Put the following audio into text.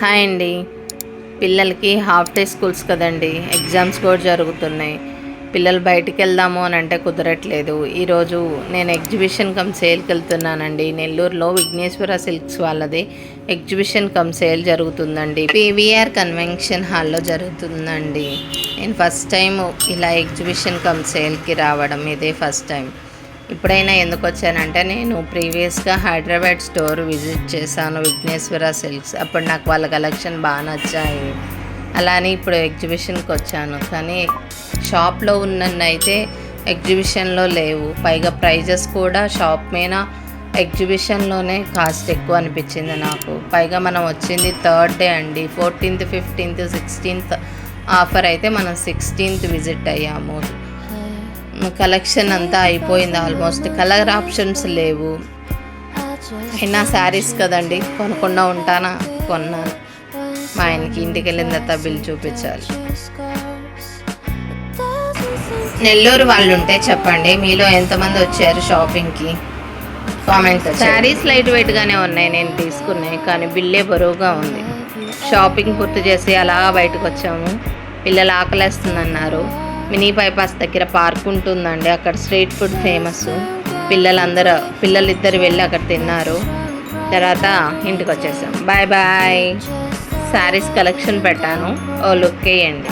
Hi అండి. పిల్లలకి half day schools కదండి, ఎగ్జామ్స్ కూడా జరుగుతున్నాయి. పిల్లలు బయటికి వెళ్దాము అని అంటే కుదరట్లేదు. ఈరోజు నేను ఎగ్జిబిషన్ కమ్ సేల్కి వెళ్తున్నానండి. నెల్లూరులో విఘ్నేశ్వర సిల్క్స్ వాళ్ళది ఎగ్జిబిషన్ కమ్ సేల్ జరుగుతుందండి. పీవీఆర్ కన్వెన్షన్ హాల్లో జరుగుతుందండి. నేను ఫస్ట్ టైం ఇలా ఎగ్జిబిషన్ కమ్ సేల్కి రావడం ఇదే ఫస్ట్ టైం. ఇప్పుడైనా ఎందుకు వచ్చానంటే, నేను ప్రీవియస్గా హైదరాబాద్ స్టోర్ విజిట్ చేశాను, విఘ్నేశ్వర సిల్క్స్. అప్పుడు నాకు వాళ్ళ కలెక్షన్ బాగా నచ్చాయి. అలానే ఇప్పుడు ఎగ్జిబిషన్కి వచ్చాను, కానీ షాప్లో ఉన్నన్నైతే ఎగ్జిబిషన్లో లేవు. పైగా ప్రైజెస్ కూడా షాప్ మీద ఎగ్జిబిషన్లోనే కాస్ట్ ఎక్కువ అనిపించింది నాకు. పైగా మనం వచ్చింది థర్డ్ డే అండి. 14th, 15th, 16th ఆఫర్ అయితే మనం 16th విజిట్ అయ్యాము. కలెక్షన్ అంతా అయిపోయింది ఆల్మోస్ట్. కలర్ ఆప్షన్స్ లేవు. అయినా శారీస్ కదండి, కొనకుండా ఉంటానా, కొన్నాను. మా ఆయనకి ఇంటికి వెళ్ళిన తర్వాత బిల్ చూపించాలి. నెల్లూరు వాళ్ళు ఉంటే చెప్పండి, మీలో ఎంతమంది వచ్చారు షాపింగ్కి, కామెంట్. శారీస్ లైట్ వెయిట్గానే ఉన్నాయి నేను తీసుకున్నాయి, కానీ బిల్లే బరువుగా ఉంది. షాపింగ్ పూర్తి చేసి అలా బయటకు వచ్చాము. పిల్లలు ఆకలేస్తుందన్నారు. మినీ బైపాస్ దగ్గర పార్క్ ఉంటుందండి, అక్కడ స్ట్రీట్ ఫుడ్ ఫేమస్. పిల్లలిద్దరు వెళ్ళి అక్కడ తిన్నారు. తర్వాత ఇంటికి వచ్చేసాం. Bye bye. శారీస్ కలెక్షన్ పెట్టాను, ఓ లుక్ వేయండి.